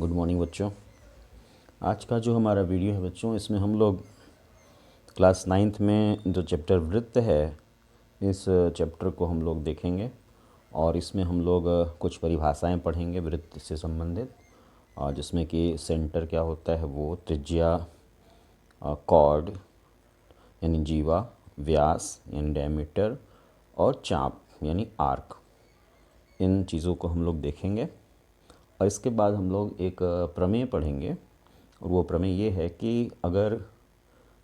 Good morning बच्चों। आज का जो हमारा वीडियो है बच्चों, इसमें हम लोग क्लास 9th में जो चैप्टर वृत्त है, इस चैप्टर को हम लोग देखेंगे और इसमें हम लोग कुछ परिभाषाएं पढ़ेंगे वृत्त से संबंधित, और जिसमें कि सेंटर क्या होता है, वो त्रिज्या, कॉर्ड यानी जीवा, व्यास यानी डायमीटर और चाप यानी आर्क, इन चीज़ों को हम लोग देखेंगे। और इसके बाद हम लोग एक प्रमेय पढ़ेंगे, और वो प्रमेय ये है कि अगर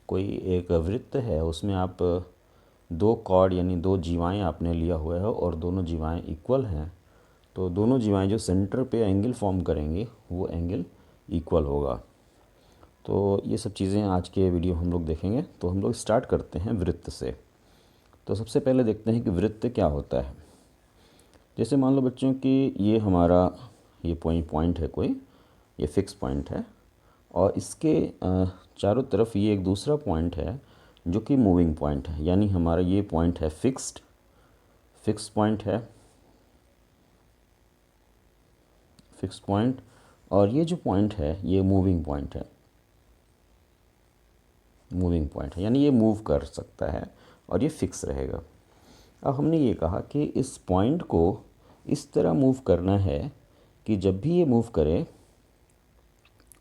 कोई एक वृत्त है, उसमें आप दो कॉर्ड यानी दो जीवाएँ आपने लिया हुआ है और दोनों जीवाएँ इक्वल हैं, तो दोनों जीवाएँ जो सेंटर पे एंगल फॉर्म करेंगी वो एंगल इक्वल होगा। तो ये सब चीज़ें आज के वीडियो हम लोग देखेंगे। तो हम लोग स्टार्ट करते हैं वृत्त से। तो सबसे पहले देखते हैं कि वृत्त क्या होता है। जैसे मान लो बच्चों कि ये हमारा ये पॉइंट है, कोई ये फिक्स पॉइंट है, और इसके चारों तरफ ये एक दूसरा पॉइंट है जो कि मूविंग पॉइंट है। यानी हमारा ये पॉइंट है फिक्स पॉइंट है, फिक्स पॉइंट, और ये जो पॉइंट है ये मूविंग पॉइंट है, यानी ये मूव कर सकता है और ये फिक्स रहेगा। अब हमने ये कहा कि इस पॉइंट को इस तरह मूव करना है कि जब भी ये मूव करे,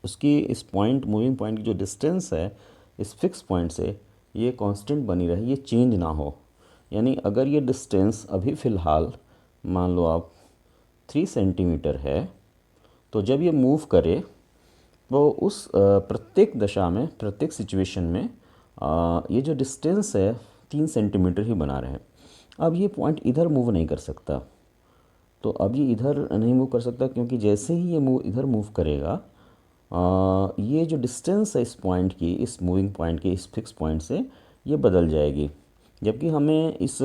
उसकी इस पॉइंट मूविंग पॉइंट की जो डिस्टेंस है इस फिक्स पॉइंट से ये कांस्टेंट बनी रहे, ये चेंज ना हो। यानी अगर ये डिस्टेंस अभी फ़िलहाल मान लो आप 3 सेंटीमीटर है, तो जब ये मूव करे वो उस प्रत्येक दशा में, प्रत्येक सिचुएशन में ये जो डिस्टेंस है 3 सेंटीमीटर ही बना रहे। अब ये पॉइंट इधर मूव नहीं कर सकता, तो अब ये इधर नहीं मूव कर सकता क्योंकि जैसे ही ये इधर मूव करेगा, ये जो डिस्टेंस है इस पॉइंट की, इस मूविंग पॉइंट की, इस फिक्स पॉइंट से ये बदल जाएगी। जबकि हमें इस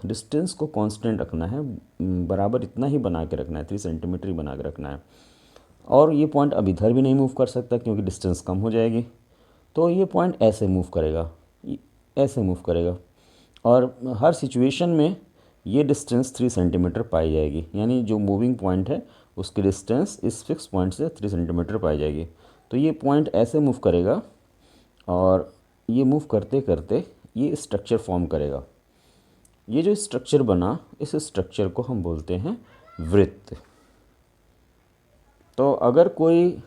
डिस्टेंस को कांस्टेंट रखना है, बराबर इतना ही बना के रखना है, 3 सेंटीमीटर ही बना के रखना है। और ये पॉइंट अब इधर भी नहीं मूव कर सकता क्योंकि डिस्टेंस कम हो जाएगी। तो ये पॉइंट ऐसे मूव करेगा, ऐसे मूव करेगा, और हर सिचुएशन में ये डिस्टेंस 3 सेंटीमीटर पाई जाएगी। यानी जो मूविंग पॉइंट है उसकी डिस्टेंस इस फिक्स पॉइंट से 3 सेंटीमीटर पाई जाएगी। तो ये पॉइंट ऐसे मूव करेगा और ये मूव करते करते ये स्ट्रक्चर फॉर्म करेगा। ये जो स्ट्रक्चर बना, इस स्ट्रक्चर को हम बोलते हैं वृत्त। तो अगर कोई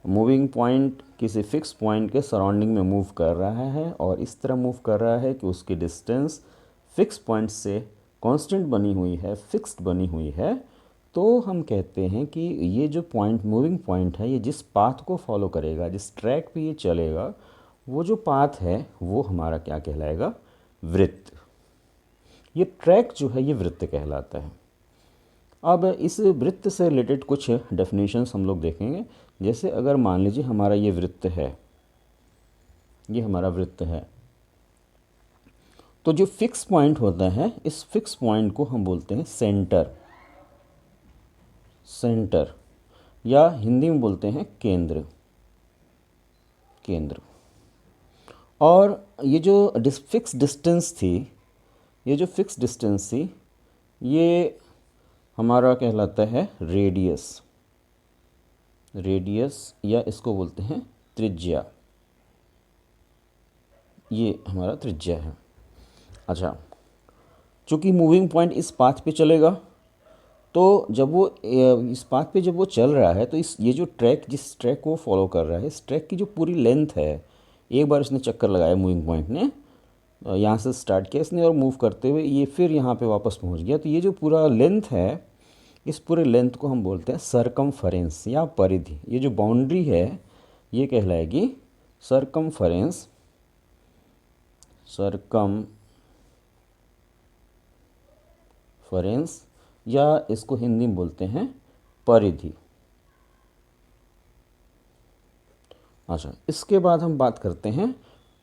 मूविंग पॉइंट किसी फिक्स पॉइंट के सराउंडिंग में मूव कर रहा है और इस तरह मूव कर रहा है कि उसकी डिस्टेंस फिक्स पॉइंट से कांस्टेंट बनी हुई है, फिक्स्ड बनी हुई है, तो हम कहते हैं कि ये जो पॉइंट, मूविंग पॉइंट है, ये जिस पाथ को फॉलो करेगा, जिस ट्रैक पे ये चलेगा, वो जो पाथ है वो हमारा क्या कहलाएगा? वृत्त। ये ट्रैक जो है ये वृत्त कहलाता है। अब इस वृत्त से रिलेटेड कुछ डेफिनेशंस हम लोग देखेंगे। जैसे अगर मान लीजिए हमारा ये वृत्त है, ये हमारा वृत्त है, तो जो फिक्स पॉइंट होता है, इस फिक्स पॉइंट को हम बोलते हैं सेंटर, या हिंदी में बोलते हैं केंद्र। और ये जो फिक्स डिस्टेंस थी, ये हमारा कहलाता है रेडियस, या इसको बोलते हैं त्रिज्या। ये हमारा त्रिज्या है। अच्छा, चूँकि मूविंग पॉइंट इस पाथ पे चलेगा, तो जब वो इस पाथ पे जब वो चल रहा है, तो ये जो ट्रैक, जिस ट्रैक को फॉलो कर रहा है, इस ट्रैक की जो पूरी लेंथ है, एक बार इसने चक्कर लगाया मूविंग पॉइंट ने, यहाँ से स्टार्ट किया इसने और मूव करते हुए ये फिर यहाँ पे वापस पहुँच गया, तो ये जो पूरा लेंथ है, इस पूरे लेंथ को हम बोलते हैं सरकमफरेंस या परिधि। ये जो बाउंड्री है ये कहलाएगी सरकमफरेंस, या इसको हिंदी में बोलते हैं परिधि। अच्छा, इसके बाद हम बात करते हैं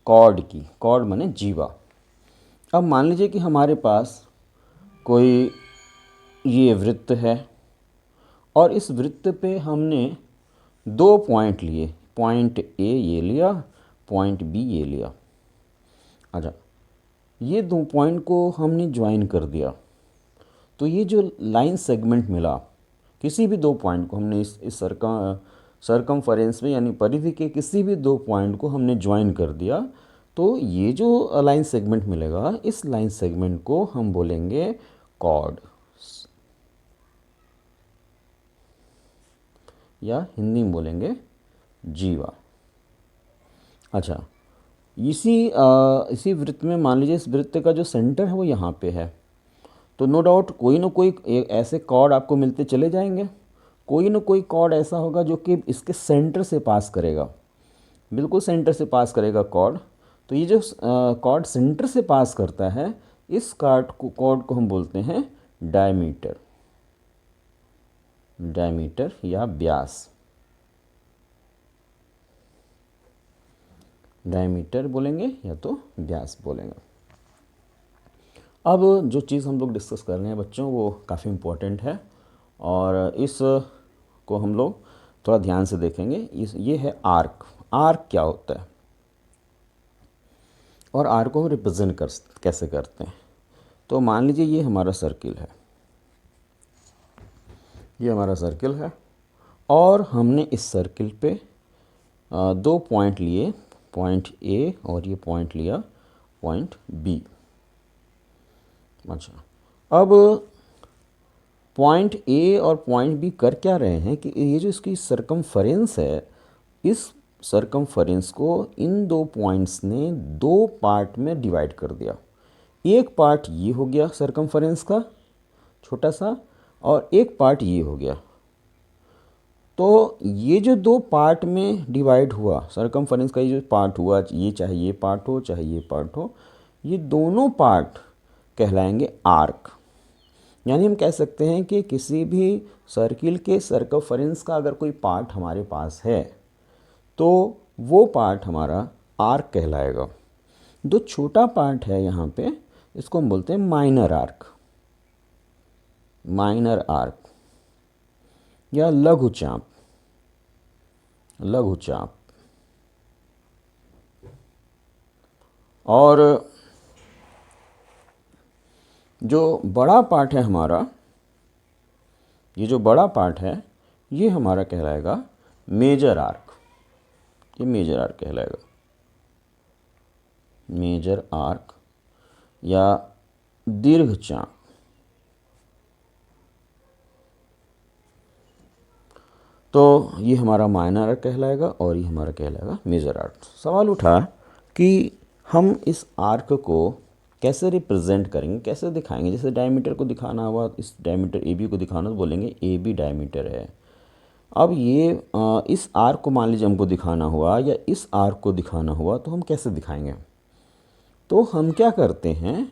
कॉर्ड की। कॉर्ड माने जीवा। अब मान लीजिए कि हमारे पास कोई ये वृत्त है और इस वृत्त पे हमने दो पॉइंट लिए, पॉइंट ए ये लिया, पॉइंट बी ये लिया। अच्छा, ये दो पॉइंट को हमने ज्वाइन कर दिया, तो ये जो लाइन सेगमेंट मिला, किसी भी दो पॉइंट को हमने इस सरकमफरेंस में यानी परिधि के किसी भी दो पॉइंट को हमने ज्वाइन कर दिया, तो ये जो लाइन सेगमेंट मिलेगा, इस लाइन सेगमेंट को हम बोलेंगे कॉर्ड, या हिंदी में बोलेंगे जीवा। अच्छा, इसी वृत्त में मान लीजिए इस वृत्त का जो सेंटर है वो यहाँ पे है, तो नो डाउट कोई ना कोई ऐसे कॉर्ड आपको मिलते चले जाएंगे। कोई ना कोई कॉर्ड ऐसा होगा जो कि इसके सेंटर से पास करेगा, बिल्कुल सेंटर से पास करेगा कॉर्ड। तो ये जो कॉर्ड सेंटर से पास करता है, इस कॉर्ड को हम बोलते हैं डायमीटर, डायमीटर या व्यास। डायमीटर बोलेंगे या तो व्यास बोलेंगे। अब जो चीज़ हम लोग डिस्कस कर रहे हैं बच्चों, वो काफ़ी इम्पोर्टेंट है और इस को हम लोग थोड़ा ध्यान से देखेंगे। ये है आर्क। आर्क क्या होता है और आर्क को हम रिप्रेजेंट कैसे करते हैं। तो मान लीजिए ये हमारा सर्किल है, ये हमारा सर्किल है और हमने इस सर्किल पे दो पॉइंट लिए, पॉइंट ए और ये पॉइंट लिया पॉइंट बी। अच्छा, अब पॉइंट ए और पॉइंट बी कर क्या रहे हैं कि ये जो इसकी सरकमफरेंस है, इस सरकमफरेंस को इन दो पॉइंट्स ने दो पार्ट में डिवाइड कर दिया। एक पार्ट ये हो गया सरकमफरेंस का छोटा सा, और एक पार्ट ये हो गया। तो ये जो दो पार्ट में डिवाइड हुआ सरकमफरेंस का, ये जो पार्ट हुआ, ये चाहे ये पार्ट हो चाहे ये पार्ट हो, ये दोनों पार्ट कहलाएंगे आर्क। यानी हम कह सकते हैं कि किसी भी सर्किल के सरकमफरेंस का अगर कोई पार्ट हमारे पास है तो वो पार्ट हमारा आर्क कहलाएगा। जो छोटा पार्ट है यहाँ पे, इसको हम बोलते हैं माइनर आर्क, माइनर आर्क या लघु चाप, लघु चाप। और जो बड़ा पार्ट है हमारा, ये जो बड़ा पार्ट है, ये हमारा कहलाएगा मेजर आर्क। ये मेजर आर्क कहलाएगा, मेजर आर्क या दीर्घ चाप। तो ये हमारा माइनर आर्क कहलाएगा और ये हमारा कहलाएगा मेजर आर्क। सवाल उठा कि हम इस आर्क को कैसे रिप्रेजेंट करेंगे, कैसे दिखाएंगे। जैसे डायमीटर को दिखाना हुआ, इस डायमीटर ए बी को दिखाना तो बोलेंगे ए बी डायमीटर है। अब ये इस आर्क को मान लीजिए हमको दिखाना हुआ या इस आर्क को दिखाना हुआ, तो हम कैसे दिखाएंगे। तो हम क्या करते हैं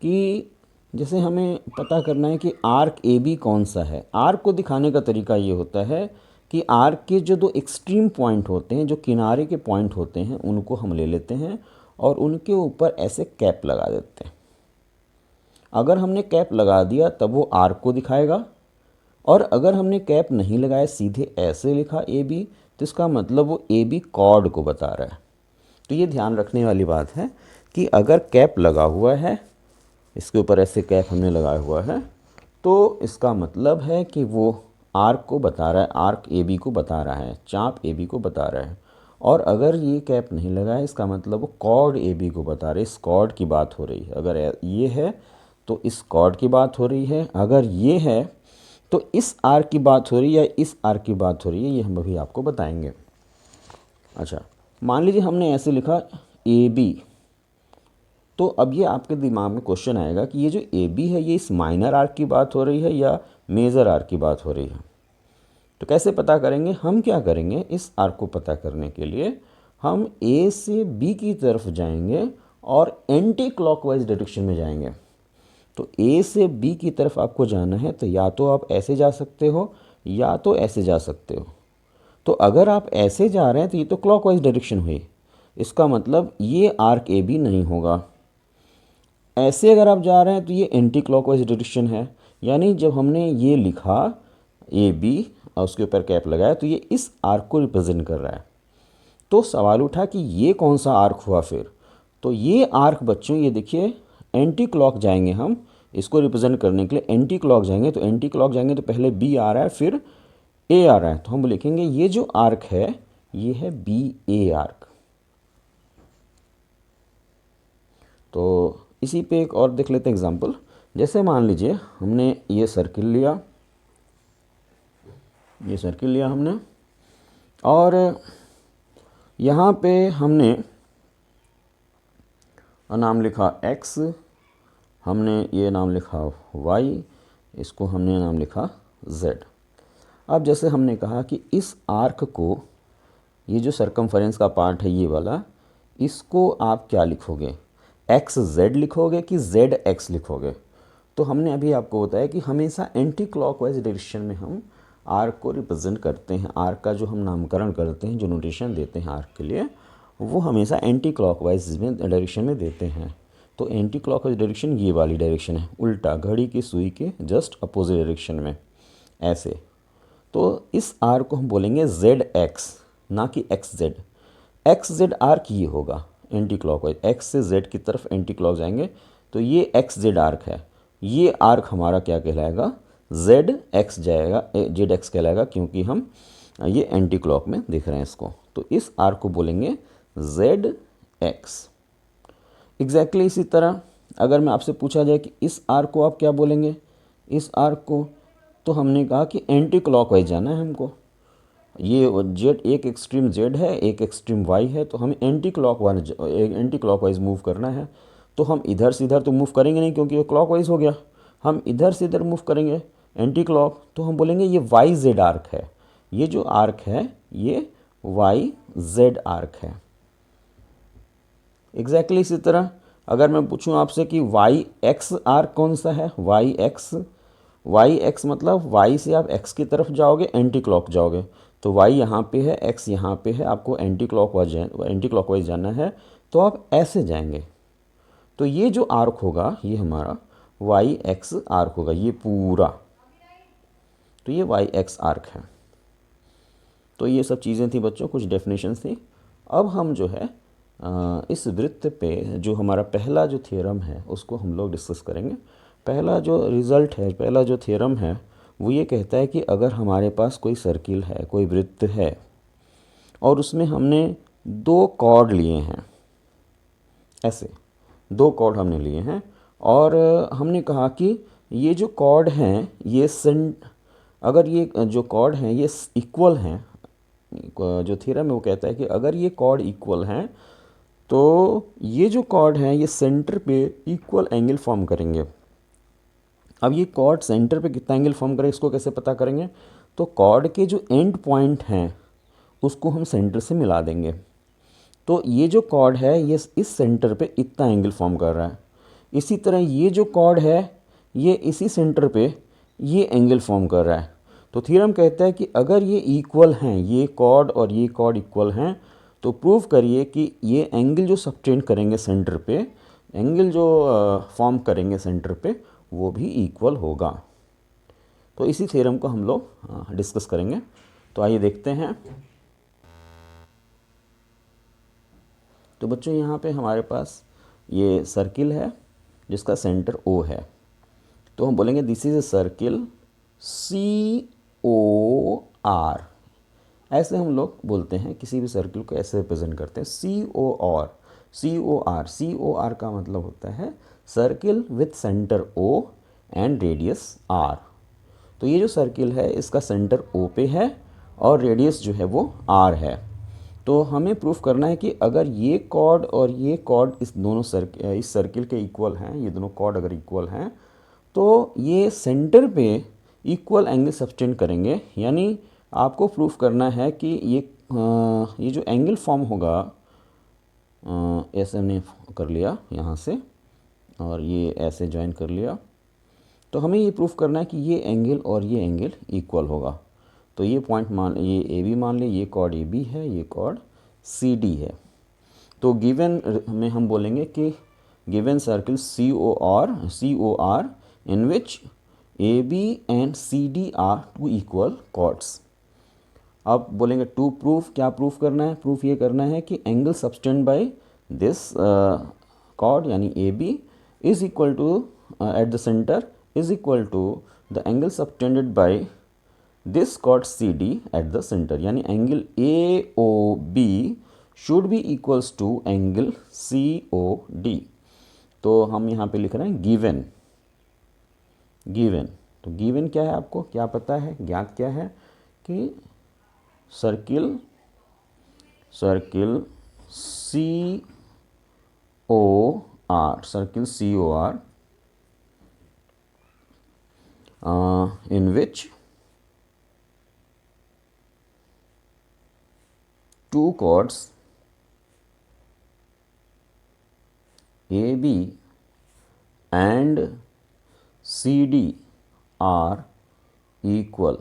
कि जैसे हमें पता करना है कि आर्क ए बी कौन सा है। आर्क को दिखाने का तरीका ये होता है कि आर्क के जो दो एक्सट्रीम पॉइंट होते हैं, जो किनारे के पॉइंट होते हैं, उनको हम ले लेते हैं और उनके ऊपर ऐसे कैप लगा देते हैं। अगर हमने कैप लगा दिया तब वो आर्क को दिखाएगा, और अगर हमने कैप नहीं लगाया, सीधे ऐसे लिखा ए बी, तो इसका मतलब वो ए बी कॉर्ड को बता रहा है। तो ये ध्यान रखने वाली बात है कि अगर कैप लगा हुआ है, इसके ऊपर ऐसे कैप हमने लगाया हुआ है, तो इसका मतलब है कि वो आर्क को बता रहा है, आर्क ए बी को बता रहा है, चाप ए बी को बता रहा है। और अगर ये कैप नहीं लगा है, इसका मतलब वो कॉर्ड ए बी को बता रहा है, इस कॉर्ड की बात हो रही है। अगर ये है तो इस कॉर्ड की बात हो रही है, अगर ये है तो इस आर्क की बात हो रही है, इस आर्क की बात हो रही है, ये हम अभी आपको बताएंगे। अच्छा, मान लीजिए हमने ऐसे लिखा ए बी, तो अब ये आपके दिमाग में क्वेश्चन आएगा कि ये जो ए बी है, ये इस माइनर आर्क की बात हो रही है या मेजर आर्क की बात हो रही है। तो कैसे पता करेंगे। हम क्या करेंगे, इस आर्क को पता करने के लिए हम ए से बी की तरफ जाएंगे और एंटी क्लॉकवाइज डायरेक्शन में जाएंगे। तो ए से बी की तरफ आपको जाना है, तो या तो आप ऐसे जा सकते हो या तो ऐसे जा सकते हो। तो अगर आप ऐसे जा रहे हैं तो ये तो क्लॉकवाइज डायरेक्शन हुई, इसका मतलब ये आर्क ए बी नहीं होगा। ऐसे अगर आप जा रहे हैं तो ये एंटी क्लॉकवाइज डायरेक्शन है। यानी जब हमने ये लिखा ए बी और उसके ऊपर कैप लगाया, तो ये इस आर्क को रिप्रेजेंट कर रहा है। तो सवाल उठा कि ये कौन सा आर्क हुआ फिर। तो ये आर्क बच्चों, ये देखिए एंटी क्लॉक जाएंगे हम, इसको रिप्रेजेंट करने के लिए एंटी क्लॉक जाएंगे, तो एंटी क्लॉक जाएंगे तो पहले बी आ रहा है फिर ए आ रहा है, तो हम लिखेंगे ये जो आर्क है ये है बी ए आर्क। तो इसी पे एक और देख लेते हैं एग्जांपल। जैसे मान लीजिए हमने ये सर्किल लिया, ये सर्किल लिया हमने, और यहाँ पे हमने नाम लिखा x, हमने ये नाम लिखा y, इसको हमने नाम लिखा z। अब जैसे हमने कहा कि इस आर्क को, ये जो सरकमफेरेंस का पार्ट है ये वाला, इसको आप क्या लिखोगे, एक्स जेड लिखोगे कि जेड एक्स लिखोगे। तो हमने अभी आपको बताया कि हमेशा एंटी क्लॉकवाइज डायरेक्शन में हम आर्क को रिप्रेजेंट करते हैं। आर्क का जो हम नामकरण करते हैं, जो नोटेशन देते हैं आर्क के लिए, वो हमेशा एंटी क्लॉकवाइज में डायरेक्शन में देते हैं। तो एंटी क्लॉकवाइज डायरेक्शन ये वाली डायरेक्शन है, उल्टा घड़ी की सुई के जस्ट अपोजिट डायरेक्शन में ऐसे। तो इस आर्क को हम बोलेंगे जेड एक्स, ना कि x Z. X Z arc ये होगा एंटी क्लॉकवाइज, एक्स से जेड की तरफ एंटी क्लॉक जाएंगे, तो ये एक्स जेड आर्क है। ये आर्क हमारा क्या कहलाएगा, जेड एक्स जाएगा, जेड एक्स कहलाएगा, क्योंकि हम ये एंटी क्लॉक में देख रहे हैं इसको। तो इस आर्क को बोलेंगे जेड एक्स। एग्जैक्टली इसी तरह अगर मैं आपसे पूछा जाए कि इस आर्क को आप क्या बोलेंगे, इस आर्क को, तो हमने कहा कि एंटी क्लॉकवाइज जाना है हमको। ये जेड, एक एक्सट्रीम जेड है, एक एक्सट्रीम वाई है, तो हमें एंटी क्लॉकवाइज मूव करना है। तो हम इधर से इधर तो मूव करेंगे नहीं, क्योंकि ये क्लॉकवाइज हो गया। हम इधर से इधर मूव करेंगे एंटी क्लॉक, तो हम बोलेंगे ये वाई जेड आर्क है। ये जो आर्क है ये वाई जेड आर्क है। एग्जैक्टली इसी तरह अगर मैं पूछूं आपसे कि वाई एक्स आर्क कौन सा है, वाई एक्स मतलब वाई से आप एक्स की तरफ जाओगे, एंटी क्लॉक जाओगे, तो वाई यहाँ पे है, एक्स यहाँ पे है, आपको एंटी क्लॉकवाइज जाना है, तो आप ऐसे जाएंगे। तो ये जो आर्क होगा ये हमारा वाई एक्स आर्क होगा, ये पूरा, तो ये वाई एक्स आर्क है। तो ये सब चीज़ें थी बच्चों, कुछ डेफिनेशंस थी। अब हम जो है इस वृत्त पे जो हमारा पहला जो थ्योरम है उसको हम लोग डिस्कस करेंगे। पहला जो रिज़ल्ट है, पहला जो थ्योरम है, वो ये कहता है कि अगर हमारे पास कोई सर्किल है, कोई वृत्त है, और उसमें हमने दो कॉर्ड लिए हैं, ऐसे दो कॉर्ड हमने लिए हैं, और हमने कहा कि ये जो कॉर्ड हैं ये अगर ये जो कॉर्ड हैं ये इक्वल हैं, जो थ्योरम है वो कहता है कि अगर ये कॉर्ड इक्वल हैं तो ये जो कॉर्ड हैं ये सेंटर पे इक्वल एंगल फॉर्म करेंगे। अब ये कॉर्ड सेंटर पे कितना एंगल फॉर्म करें, इसको कैसे पता करेंगे, तो कॉर्ड के जो एंड पॉइंट हैं उसको हम सेंटर से मिला देंगे। तो ये जो कॉर्ड है ये इस सेंटर पे इतना एंगल फॉर्म कर रहा है, इसी तरह ये जो कॉर्ड है ये इसी सेंटर पे ये एंगल फॉर्म कर रहा है। तो थ्योरम कहता है कि अगर ये इक्वल हैं, ये कॉर्ड और ये कॉर्ड इक्वल हैं, तो प्रूव करिए कि ये एंगल जो सबटेंड करेंगे सेंटर पे, एंगल जो फॉर्म करेंगे सेंटर पे, वो भी इक्वल होगा। तो इसी थ्योरम को हम लोग डिस्कस करेंगे। तो आइए देखते हैं। तो बच्चों यहाँ पे हमारे पास ये सर्किल है जिसका सेंटर ओ है, तो हम बोलेंगे this is a circle COR। ऐसे हम लोग बोलते हैं, किसी भी सर्किल को ऐसे रिप्रेजेंट करते हैं, COR का मतलब होता है circle with centre O and radius R। तो ये जो सर्किल है इसका सेंटर O पे है और रेडियस जो है वो R है। तो हमें प्रूफ करना है कि अगर ये कॉर्ड और ये कॉर्ड इस सर्किल के इक्वल हैं, ये दोनों कॉर्ड अगर इक्वल हैं, तो ये सेंटर पे इक्वल एंगल सब्टेंड करेंगे। यानी आपको प्रूफ करना है कि ये जो एंगल फॉर्म होगा, ऐसे हमने कर लिया यहाँ से और ये ऐसे ज्वाइन कर लिया, तो हमें ये प्रूफ करना है कि ये एंगल और ये एंगल इक्वल होगा। तो ये पॉइंट ये AB मान ले, ये कॉर्ड AB है, ये कॉर्ड CD है। तो गिवन में हम बोलेंगे कि given circle COR in which AB and CD are two equal chords। अब बोलेंगे टू प्रूफ, क्या प्रूफ करना है, प्रूफ ये करना है कि angle subtended by this chord यानी AB is equal to at the center is equal to the angle subtended by this chord CD at the center, यानी angle AOB should be equals to angle COD। तो हम यहाँ पे लिख रहे हैं given. तो गिवन क्या है, आपको क्या पता है, ज्ञात क्या है कि circle COR in which two chords AB and CD are equal,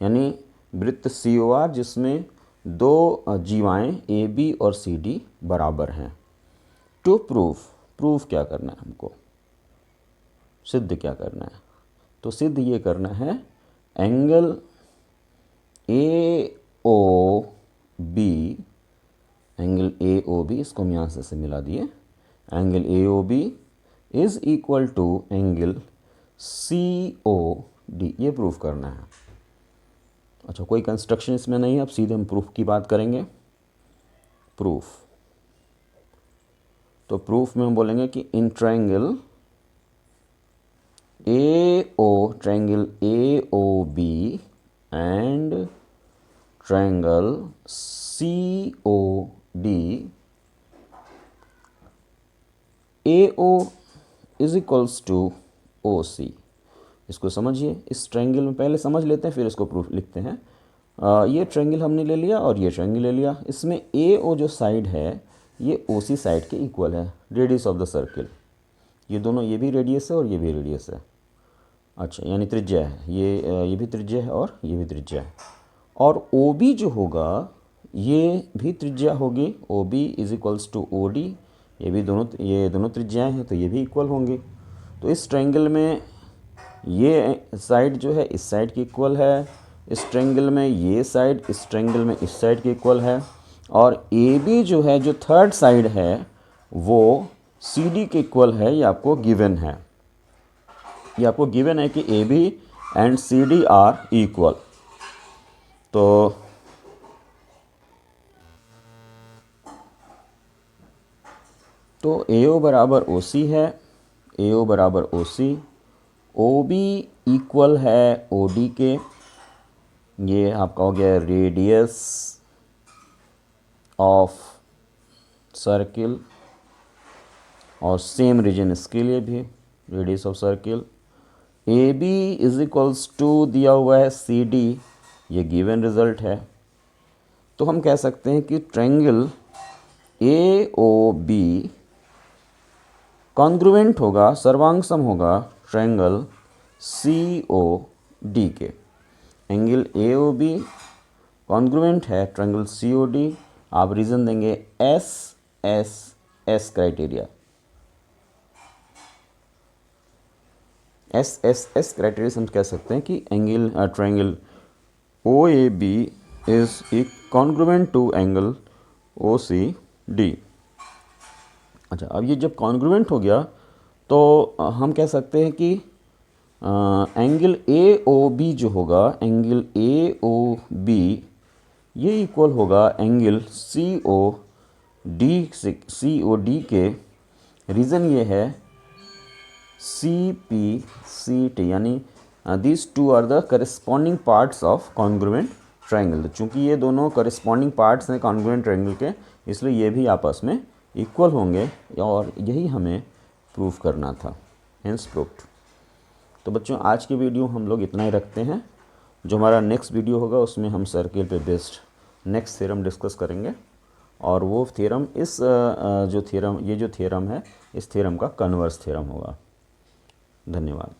यानी वृत्त COR जिसमें दो जीवाएं AB और CD बराबर हैं। टू प्रूफ क्या करना है हमको, सिद्ध क्या करना है, तो सिद्ध ये करना है एंगल AOB, इसको हम यहाँ से मिला दिए, angle AOB is equal to angle COD, ये प्रूफ करना है। अच्छा, कोई कंस्ट्रक्शन इसमें नहीं है, अब सीधे हम प्रूफ की बात करेंगे। प्रूफ, तो प्रूफ में हम बोलेंगे कि in triangle AOB and triangle COD, AO is equals to OC। इसको समझिए, इस ट्रायंगल में पहले समझ लेते हैं फिर इसको प्रूफ लिखते हैं। ये ट्रायंगल हमने ले लिया और ये ट्रायंगल ले लिया, इसमें AO जो साइड है ये OC साइड के इक्वल है, रेडियस ऑफ द सर्किल। ये दोनों, ये भी रेडियस है और ये भी रेडियस है। अच्छा, यानी त्रिज्या है, ये भी त्रिज्या है और ये भी त्रिज्या है। और OB जो होगा ये भी त्रिज्या होगी, OB is equals to OD, ये दोनों त्रिज्याएँ हैं तो ये भी इक्वल होंगी। तो इस ट्रायंगल में ये साइड जो है इस साइड की इक्वल है, इस ट्रायंगल में ये साइड इस ट्रायंगल में इस साइड की इक्वल है, और AB जो है, जो थर्ड साइड है, वो CD के इक्वल है। ये आपको गिवन है, ये आपको गिवन है कि AB and CD are equal. तो AO बराबर OC है, AO बराबर OC, OB इक्वल है OD के, ये आपका हो गया रेडियस ऑफ सर्किल, और सेम रीजन इसके लिए भी radius of circle. AB is equals to दिया हुआ है CD, ये गिवन रिजल्ट है। तो हम कह सकते हैं कि ट्रायंगल AOB कॉन्ग्रुएंट होगा, सर्वांगसम होगा ट्रायंगल COD के। एंगल AOB कॉन्ग्रुएंट है ट्रायंगल COD। आप रीज़न देंगे S क्राइटेरिया, S क्राइटेरिया से हम कह सकते हैं कि triangle OAB is congruent to angle OCD। अच्छा, अब ये जब कॉन्ग्रुएंट हो गया तो हम कह सकते हैं कि एंगल AOB जो होगा, एंगल AOB ये इक्वल होगा एंगल COD के। रीज़न ये है CPCT, यानी these two are the corresponding parts of congruent triangle। चूँकि ये दोनों corresponding parts हैं congruent triangle के, इसलिए ये भी आपस में इक्वल होंगे, और यही हमें प्रूफ करना था, hence proved। तो बच्चों, आज की वीडियो हम लोग इतना ही रखते हैं। जो हमारा नेक्स्ट वीडियो होगा उसमें हम सर्किल पे बेस्ड नेक्स्ट थ्योरम डिस्कस करेंगे, और वो थ्योरम ये जो थ्योरम है इस थ्योरम का कन्वर्स थ्योरम होगा। धन्यवाद।